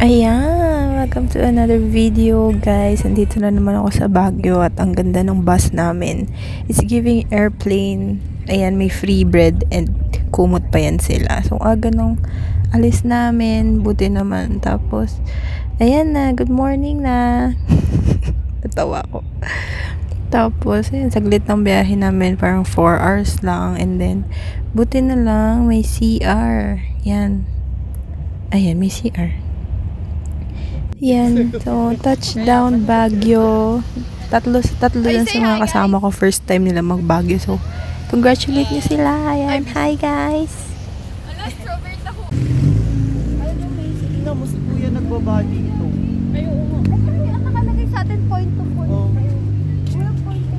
Ayan, welcome to another video guys. Nandito na naman ako sa Baguio at ang ganda ng bus namin. It's giving airplane. Ayan, may free bread and kumot pa yan sila. So aga nung alis namin, buti naman. Tapos, ayan na, good morning na. Natawa ko. Tapos, ayan, saglit ng biyahe namin, parang 4 hours lang. And then, buti na lang, may CR. Yan. Ayan, may CR. Yan. So, touchdown Baguio. Tatlo lang sa mga kasama ko. First time nila mag-Baguio. So, congratulate niyo sila. Ayan. Hi, guys. Tingnan mo si Kuya nagbabody ito. Ay, oo nga. Ay, ang nakalagay sa atin point to point. Oh. Wala point to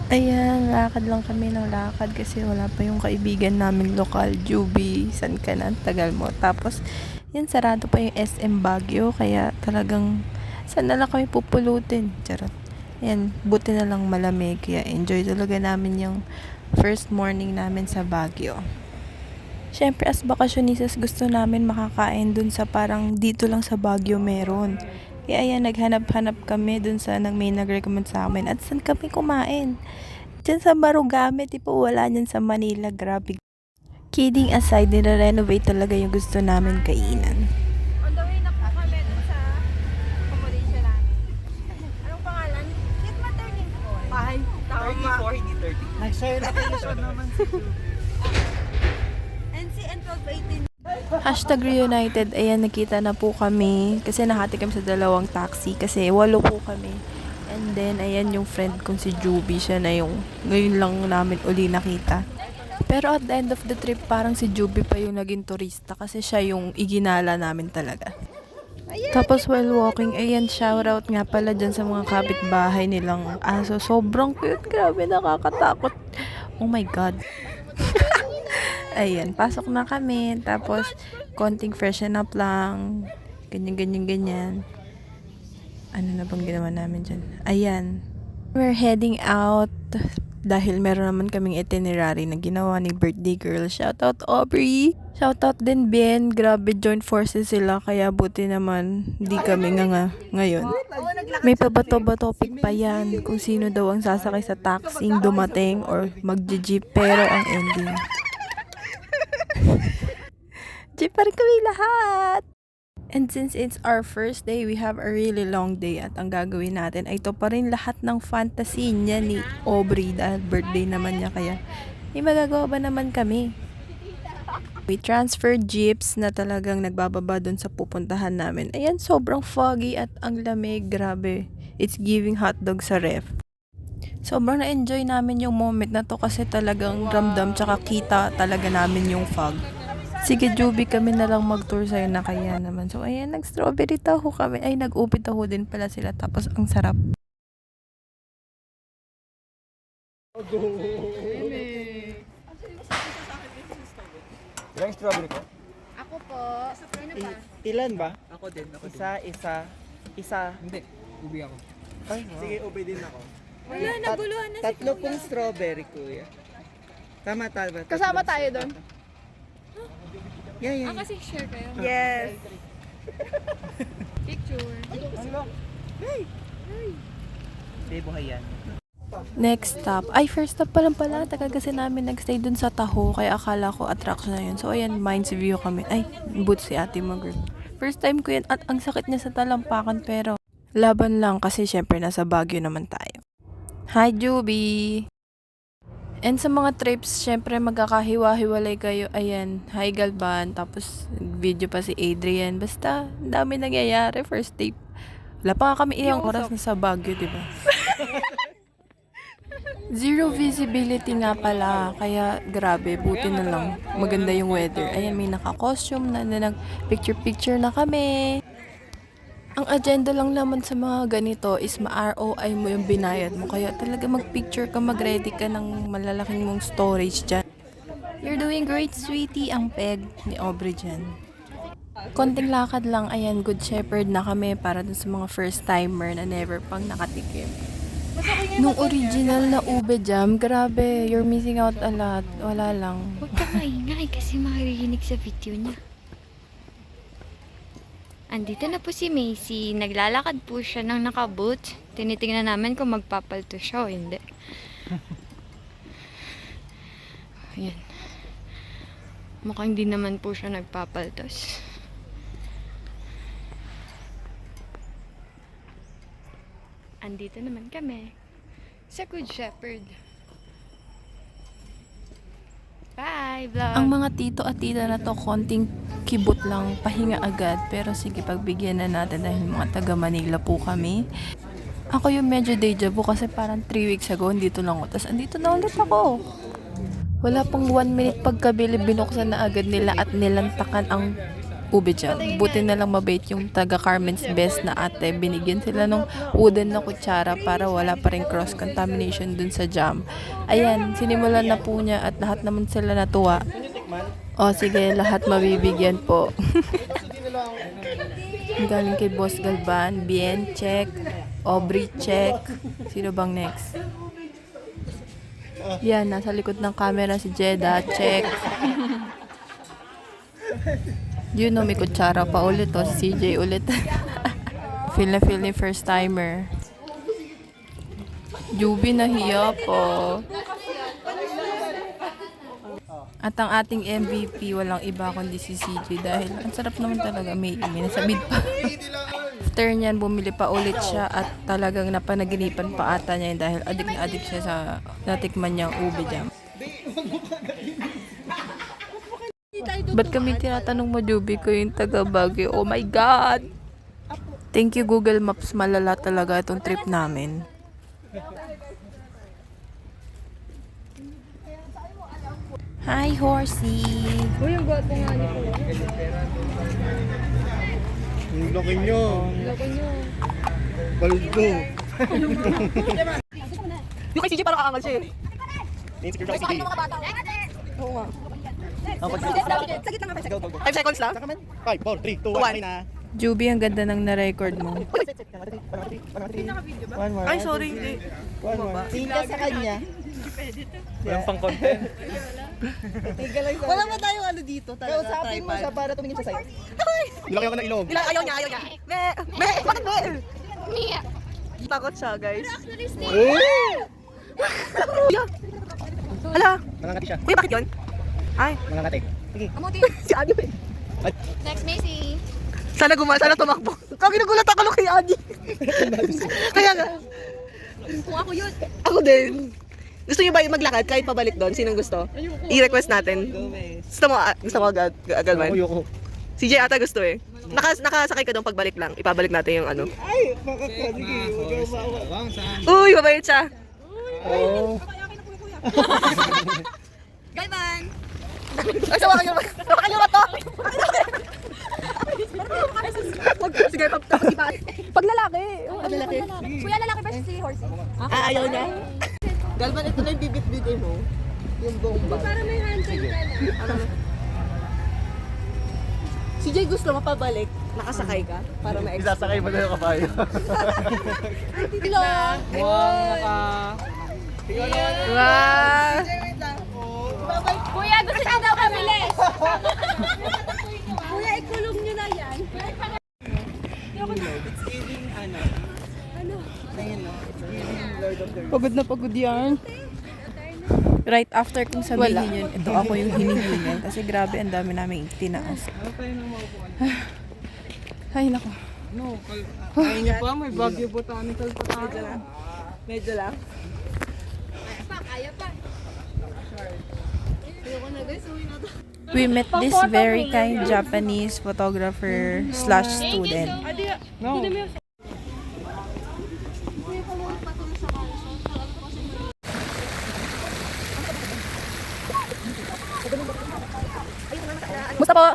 Ayan, lakad lang kami ng lakad kasi wala pa yung kaibigan namin lokal, Juby. San ka na? Tagal mo. Tapos, yan, sarado pa yung SM Baguio. Kaya talagang, saan na lang kami pupulutin? Charot. Yan, buti na lang malamig. Kaya enjoy talaga namin yung first morning namin sa Baguio. Siyempre, as bakasyonistas, gusto namin makakain dun sa parang dito lang sa Baguio meron. Kaya ayan, naghanap-hanap kami dun sa may nag-recommend sa amin. At saan kami kumain? Diyan sa Marugame, tipo wala niyan sa Manila. Grabe. Kidding aside, nire-renovate talaga yung gusto namin kainan. On the way na po kami dun sa accommodation namin. Anong pangalan? Kitma Turning Point. Ay, tama. 34, hindi 30. Nag-share location naman si NCN 1218. Hashtag reunited, ayan, nakita na po kami. Kasi nahati kami sa dalawang taxi. Kasi 8 po kami. And then, ayan yung friend kong si Juby. Siya na yung ngayon lang namin uli nakita. Pero at the end of the trip, parang si Juby pa yung naging turista. Kasi siya yung iginala namin talaga. Tapos while walking, ayan, shoutout nga pala dyan sa mga kapitbahay nilang aso. Sobrang cute. Grabe, nakakatakot. Oh my God. Ayan, pasok na kami. Tapos, konting freshen up lang. Ganyan. Ano na bang ginawa namin dyan? Ayan. We're heading out. Dahil meron naman kaming itinerary na ginawa ni birthday girl. Shoutout Aubrey. Shoutout din Ben. Grabe, joint forces sila. Kaya buti naman, hindi kami nga ngayon. May pabato-bato topic pa yan. Kung sino daw ang sasakay sa taxing dumating or mag-jeep. Pero ang ending, jeep pa rin kami lahat. And since it's our first day, we have a really long day at ang gagawin natin ay ito pa rin lahat ng fantasy niya ni Aubrey dahil birthday naman niya, kaya may magagawa ba naman kami. We transferred jeeps na talagang nagbababa dun sa pupuntahan namin. Ayan, sobrang foggy at ang lamig, grabe. It's giving hotdog sa ref. Sobrang na-enjoy namin yung moment na to kasi talagang ramdam tsaka kita talaga namin yung fog. Sige, Juby, kami na lang mag-tour sa'yo na kaya naman. So, ayan, nag-strawberry taho kami. Ay, nag-ubi taho din pala sila. Tapos, ang sarap. Ilang strawberry ko? Ako po. Ano pa? Ilan ba? Ako din. Isa. Hindi. Ubi ako. Ay, sige, ube din ako. Wala, naguluhan na si Tatlo pong strawberry, Kuya. Tama. Kasama tayo doon. Yeah. Kasi share kayo. Yes. Picture. Buhay yan. Next stop. Ay, first stop pa lang pala. Tagal kasi namin nag-stay dun sa Taho. Kaya akala ko attraction na yun. So, ayan, Minds View kami. Ay, boots si Ate Mag. First time ko yan. At ang sakit niya sa talampakan. Pero, laban lang kasi syempre nasa Baguio naman tayo. Hi, Juby! And sa mga trips, syempre magkakahiwa-hiwalay kayo. Ayan, hi Galban. Tapos, video pa si Adrian. Basta, ang dami nangyayari. First date. Wala pa nga kami ilang oras na sa Baguio, diba? Zero visibility nga pala. Kaya, grabe, buti na lang. Maganda yung weather. Ayan, may naka-costume na nag-picture-picture na kami. Ang agenda lang naman sa mga ganito is ma-ROI mo yung binayad mo. Kaya talaga mag-picture ka, mag-ready ka ng malalaking mong storage dyan. You're doing great, sweetie, ang peg ni Aubrey dyan. Konting lakad lang, ayan, Good Shepherd na kami para dun sa mga first timer na never pang nakatikim. Nung original na ube jam, grabe, you're missing out a lot. Wala lang. Huwag ka maingay kasi makirinig sa video niya. Andito na po si Macy. Naglalakad po siya ng nakaboots. Tinitingnan namin kung magpapalto siya o hindi. Ayan. Mukhang hindi naman po siya nagpapaltos. Andito naman kami sa Good Shepherd. Bye, vlog! Ang mga tito at tita na to, konting kibot lang, pahinga agad. Pero sige, pagbigyan na natin dahil mga taga Manila po kami. Ako yung medyo deja vu kasi parang 3 weeks ago, dito lang ako. Tapos andito na ulit ako. Wala pang 1 minute pagkabili, binuksan na agad nila at nilantakan ang ube jam. Buti na lang mabait yung taga Carmen's Best na ate. Binigyan sila ng wooden na kutsara para wala pa rin cross-contamination dun sa jam. Ayan, sinimulan na po niya at lahat naman sila natuwa. O sige, lahat mabibigyan po. Galing kay Boss Galban, Bien, check. Aubrey, check. Sino bang next? Yan, nasa likod ng camera si Jeda, check. You know, may kutsara pa ulit o, si CJ ulit. Feel ni first timer. Juby nahiya po. At ang ating MVP, walang iba kundi si CJ dahil ang sarap naman talaga, may nasa mid pa. After niyan, bumili pa ulit siya at talagang napanaginipan pa ata niya yun dahil adik siya sa natikman niyang ube jam. Ba't kami tinatanong mo, Juby, ko yung taga Baguio? Oh my God! Thank you, Google Maps. Malala talaga itong trip namin. Hi, horsey! Uy, ang gwapo nga niyo po. Ang laki nyo. Loko niyo. Baldo. Yung kay CJ parang kaangal siya eh. Insecure siya kasi. Oo nga. Ang pag- Sa gitna nga pa. 5 seconds lang. 5, 4, 3, 2, 1. na. Juby, ang ganda ng na-record mo. One more. Ay, sorry. Hindi. One more. Tingka sa kanya. Walang pang content. Wala ba tayong ano dito talaga? Kausapin mo siya para tumingin siya sa'yo. Nilaki ako ng ilong. Ayaw niya. Bakit be? Takot siya, guys. Hala. Nangangati siya. Uy, bakit yun? Ay, Nangangati. Sige. si Adi. Next, Macy. Sana tumakbo. Kami nagulat ako kay Adi. Kaya nga. Kung ako yun. Ako din. Gusto niyo ba maglakad kahit pabalik doon? Sinong gusto? I-request natin. Gusto mo agad man? Ayoko. CJ ata gusto eh. Nakasakay ka doon pagbalik lang. Ipabalik natin yung ano. Ay, bakit ka? Sige, huwag ka umawa. Uy, mabait siya. Oo. Galvan! Ay, sawa kayo naman. Sawa kayo naman to. Sige, pag lalaki. Pag lalaki. Kuya, lalaki ba si Horsey? Ayaw niya. Galvan, ito na yung bibit-bitin mo. Yung buong bag. Para may handshake ka na. Si Jay gusto mapabalik. Nakasakay ka para ma-explain. Isasakay mo na yung kabayo. Wow. Kuya, gusto niyo daw kami les. Kuya, ikulong niyo na yan. Pagod na pagod yan. Right after kong sabihin yun, ito ako yung hinihingan. Kasi grabe, ang dami namin tinaas. Ay, nako. Ayun niya pa, may Baguio Botanical pa tayo. Medyo lang. Kaya pa. We met this very kind Japanese photographer slash student. Musta po?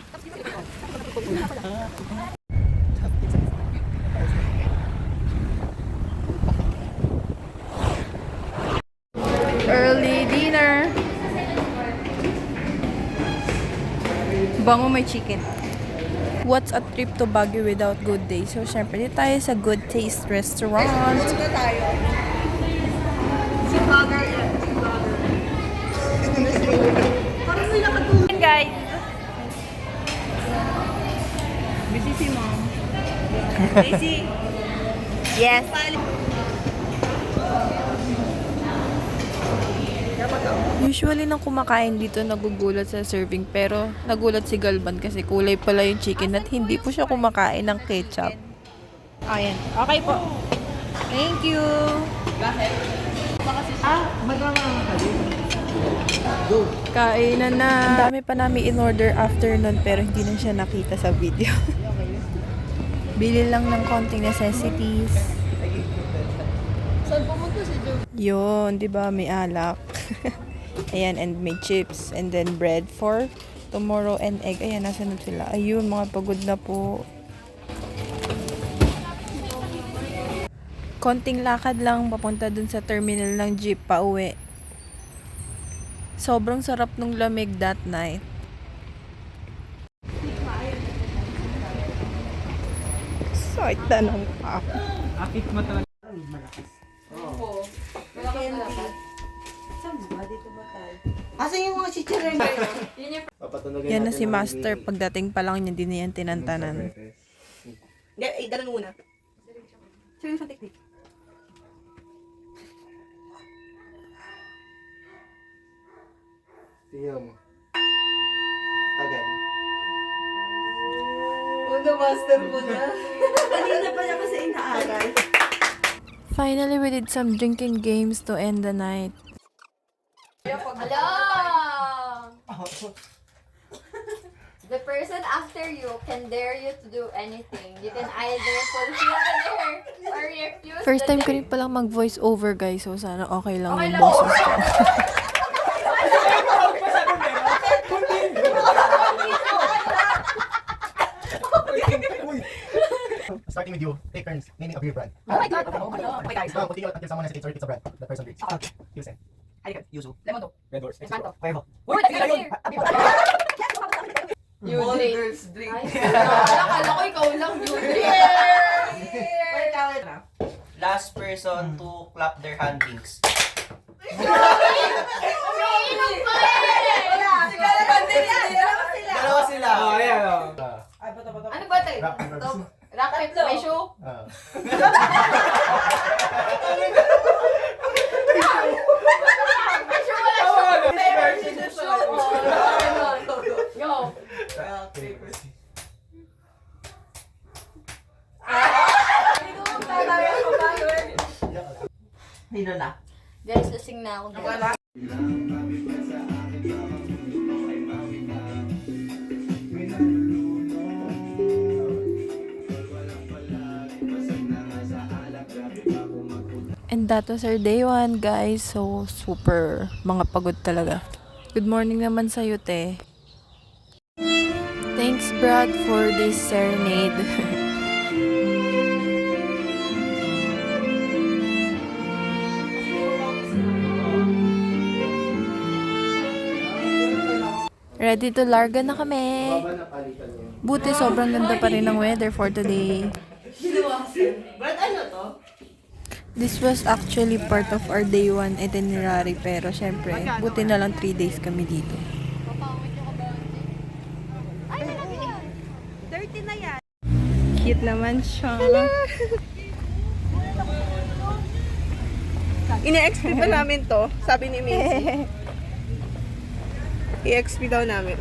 Early dinner. Bango may chicken. What's a trip to Baguio without Good Day? So, syempre, dito tayo sa Good Taste Restaurant. Punta tayo. Macy. Yes. Usually nang kumakain dito nagugulat sa serving pero nagulat si Galvan kasi kulay pala yung chicken at hindi po siya kumakain ng ketchup. Ayan. Okay po. Thank you. Kainan na. Ang dami pa namin in order after nun pero hindi na siya nakita sa video. Bili lang ng konting necessities. Saan pumunta si Joe? Yun, di ba? May alak. Ayan, and may chips. And then bread for tomorrow and egg. Ayan, nasa na sila. Ayun, mga pagod na po. Konting lakad lang papunta dun sa terminal ng jeep pa uwi. Sobrang sarap nung lamig that night. Sorry, tanong pa ako. Akit mo talaga. Asan yung mga chicharon? Yan na si Master. Pagdating pa lang niya, hindi niya yan tinantanan. Hindi, dalan muna. Sige, sa teknik. Tingnan mo. Tagal. Master mo na. Kanina pa niya kasi inaaral. Finally, we did some drinking games to end the night. Hello! The person after you can dare you to do anything. You can either fulfill the dare or refuse First the time ko dare. rin palang mag-voice over, guys. So, sana okay lang yung boses ko. Starting with you, take turns naming a beer brand. Oh my God. Oh my God. Okay, guys. Continue until someone has a it's a brand. The person drinks. Okay. You say. Halika. Yuzu. Lemon to. Red Horse. Espanto. Cuervo. Uy, that's clear. All girls drink. Akala ko ikaw lang yun. Last person to clap their handings. Dalawa sila. Oh, ayan. Oh. Ano ba tayo? Rock, paper, scissors. Rock, paper, may shoe? Ah. Go. Sino na? Guys, lasing na ako. And that was our day 1, guys. So, super mga pagod talaga. Good morning naman sa'yo, te. Thanks, Brad, for this serenade. Ready to larga na kami. Buti sobrang ganda pa rin ng weather for today. Brad, ano to? This was actually part of our day 1 itinerary pero syempre, buti na lang 3 days kami dito. Dirty na yan. Cute naman siya. Ine-XP pa namin to, sabi ni Macy. I-XP daw namin.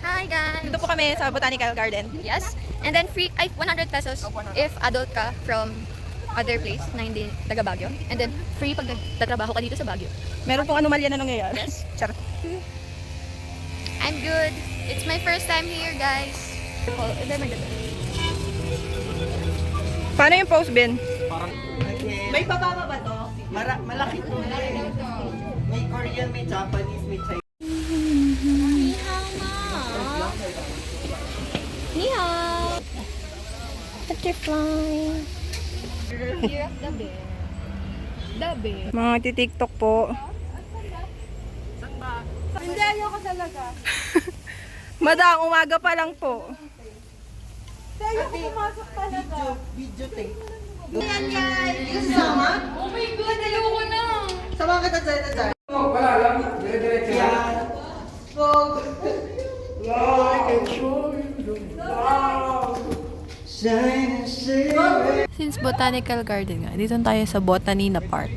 Hi guys! Dito po kami sa Botanical Garden. Yes. And then free, 100 pesos if adult ka from other place na hindi taga Baguio. And then free pag nagtatrabaho ka dito sa Baguio. Meron pong anomalya na nangyayari. Yes. Charot. I'm good. It's my first time here, guys. And then maganda. Paano yung post, Ben? May pababa ba to? Malaki to. May Korean, may Japanese, may Chinese. Ni hao. Butterfly. Year of the bear. The bear. Mga titiktok po. Hindi, ayoko talaga. Madang, umaga pa lang po. Video tape. Yan guys! Kasama? Oh my God, ayoko na. Sama kita dyan. Wala lang. Dire-diretso lang. Shine Botanical Garden nga. Dito tayo sa Botanina Park.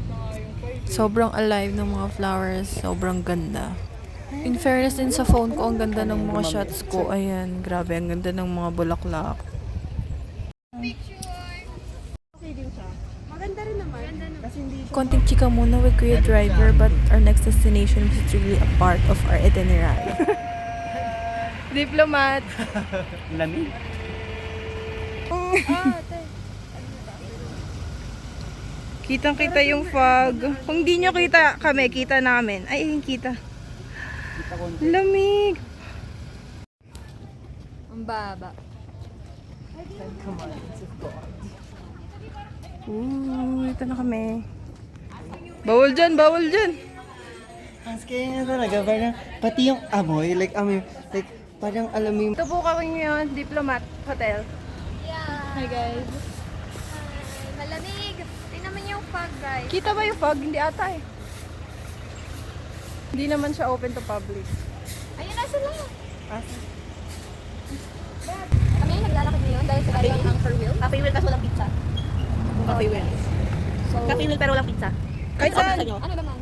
Sobrang alive ng mga flowers. Sobrang ganda. In fairness din sa phone ko, ang ganda ng mga shots ko. Ayan, grabe. Ang ganda ng mga bulaklak. Maganda rin naman. Kasi hindi Konting chika muna with Kuya Driver, but our next destination is really a part of our itinerary. Diplomat. Lamig. kitang-kita yung fog. Kung di nyo kita kami, kita namin. Ay, ayun kita. Lamig. Ang baba. Ito na kami. Bawal dyan, bawal dyan. Ang scary na talaga. Parang, pati yung amoy, like, parang alam mo yung... Ito po kami ngayon, Diplomat Hotel. Yeah. Hi guys. Malamig. Tingnan mo yung fog, guys. Kita ba yung fog? Hindi ata eh. Hindi naman siya open to public. Ayun na sila. Kami yung naglalakad ngayon dahil sila yung anchor wheel. Cafe wheel kasi walang pizza. Cafe wheel. So, Cafe wheel pero walang pizza. Kahit saan? ano naman?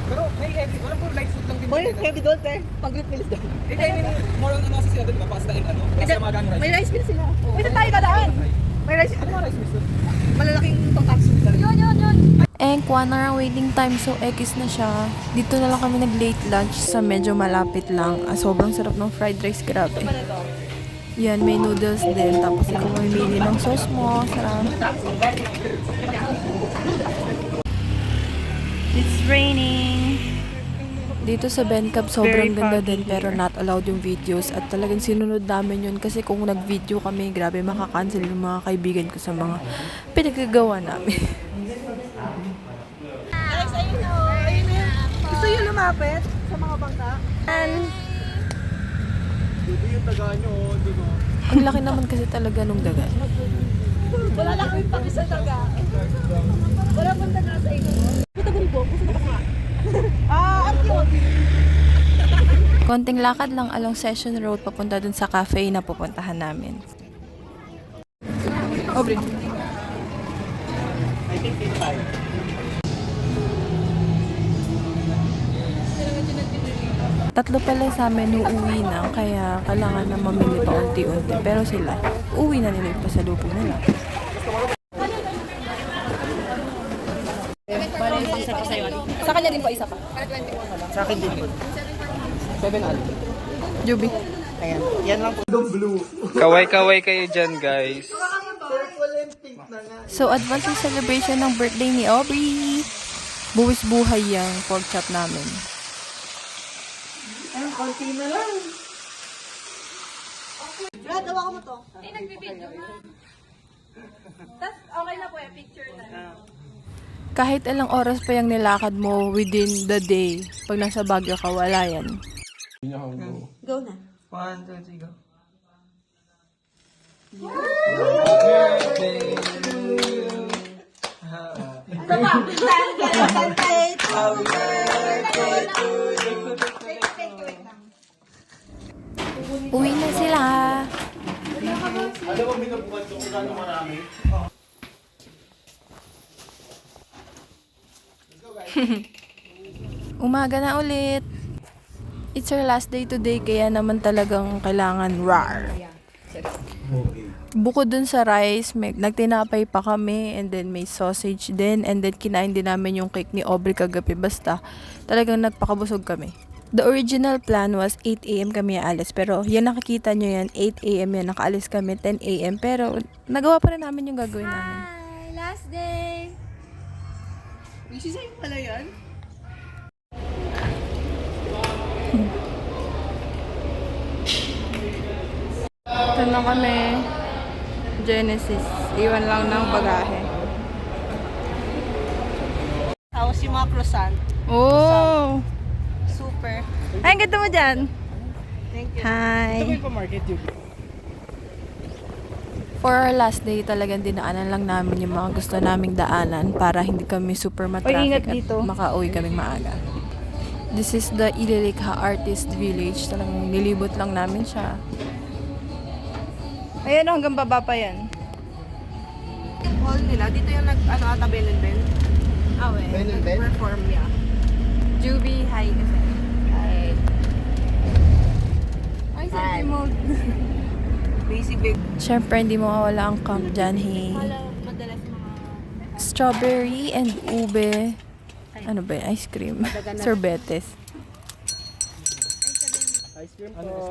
Pero may heavy, wala po light food lang din. Boy, heavy gold eh. Pang great meals daw. I mean, more on ano kasi sila doon, diba? Pasta and ano? Kasi mga gano'n May rice. rice meals sila. Uy, saan tayo dadaan? May rice. Ano mga rice meals doon? Malalaking tongkatsu. Yun. And kuha na ang waiting time, so ekis na siya. Dito na lang kami nag-late lunch sa medyo malapit lang. Sobrang sarap ng fried rice, grabe. Yan, may noodles din. Tapos ikaw mamimili ng sauce mo. Sarap. It's raining. Dito sa Bencab, sobrang ganda din pero not allowed yung videos at talagang sinunod namin yun kasi kung nag-video kami, grabe makakancel yung mga kaibigan ko sa mga pinagagawa namin. Alex, ayun o. Ayun na. Gusto yung lumapit sa mga bangka? Ang laki naman kasi talaga nung dagat. Wala lang kami pang isang taga. Wala pang taga sa inyo. Puta bulbo. Gusto na kasi. Ang cute. Konting lakad lang along Session Road papunta dun sa cafe na pupuntahan namin. Aubrey. I think it's 5. Tatlo pala sa amin uuwi na, kaya kailangan na mamili pa unti-unti. Pero sila, uwi na nila yung pasalubong nila. Sa kanya din po isa pa. Sa akin din yun. 7 al. Juby. Ayan. Yan lang po. Kaway-kaway kayo dyan, guys. So, advance yung celebration ng birthday ni Aubrey. Buwis buhay yung pork chop namin. Ayun, konti na lang. Brad, dawa ko mo to. Ay, nagbibideo na. Tas okay na po eh, picture na. Kahit ilang oras pa yung nilakad mo within the day, pag nasa Baguio ka, wala yan. Go na. 1, 2, 3, go. Uwi na sila. Umaga na ulit. It's our last day today, kaya naman talagang kailangan rar. Bukod dun sa rice, nagtinapay pa kami, and then may sausage din, and then kinain din namin yung cake ni Aubrey kagabi. Basta, talagang nagpakabusog kami. The original plan was 8 a.m. kami aalis, pero yan nakikita nyo yan, 8 a.m. yan, nakaalis kami 10 a.m. Pero nagawa pa rin namin yung gagawin namin. Hi, last day. Wishy sa'yo pala yan? Ito na kami. Genesis. Iwan lang ng bagahe. Tapos yung mga croissant. Oh! Super. Ay, ang ganda mo dyan. Thank you. Hi. Pa-market yun. For our last day, talagang dinaanan lang namin yung mga gusto naming daanan para hindi kami super Oy, ingat matraffic dito. at makauwi kaming maaga. This is the Ililikha Artist Village. Talagang nilibot lang namin siya. Ayan, hanggang baba pa yan. hall nila. Dito yung ata Ben and Ben. Awe. Ben and Ben? Perform niya. Juby, hi kasi. Hi. Ay, selfie mode. Basic big. Siyempre, hindi mawawala ang camp dyan, hey. Madalas mga... Strawberry and ube. Ano ba yun? Ice cream. Sorbetes.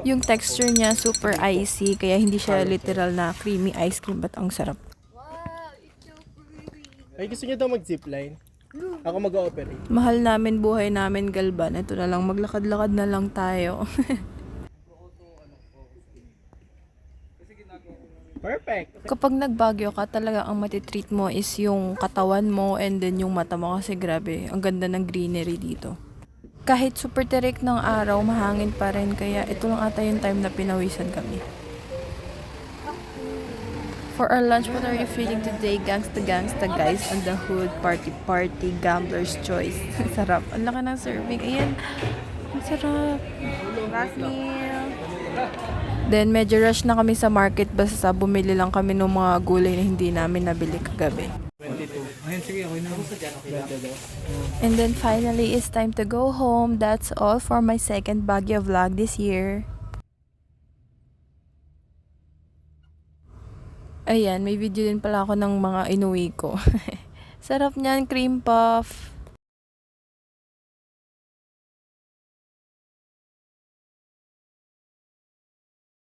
Yung texture niya super icy, kaya hindi siya literal na creamy ice cream, but ang sarap. Ay, gusto niyo daw mag-zipline? Ako mag-ooperate. Mahal namin buhay namin, Galban. Ito na lang, maglakad-lakad na lang tayo. Perfect. Kapag nagbagyo ka, talaga ang matitreat mo is yung katawan mo and then yung mata mo kasi grabe, ang ganda ng greenery dito. Kahit super tirik ng araw, mahangin pa rin, kaya ito lang ata yung time na pinawisan kami. For our lunch, what are you feeling today? Gangsta guys on the hood, party gambler's choice. Sarap. Ang laki ng serving. Ayan. Ang sarap. Last meal. Then, medyo rush na kami sa market basta bumili lang kami ng mga gulay na hindi namin nabili kagabi. And then, finally, it's time to go home. That's all for my second Baguio vlog this year. Ayan, may video din pala ako ng mga inuwi ko. Sarap niyan, cream puff.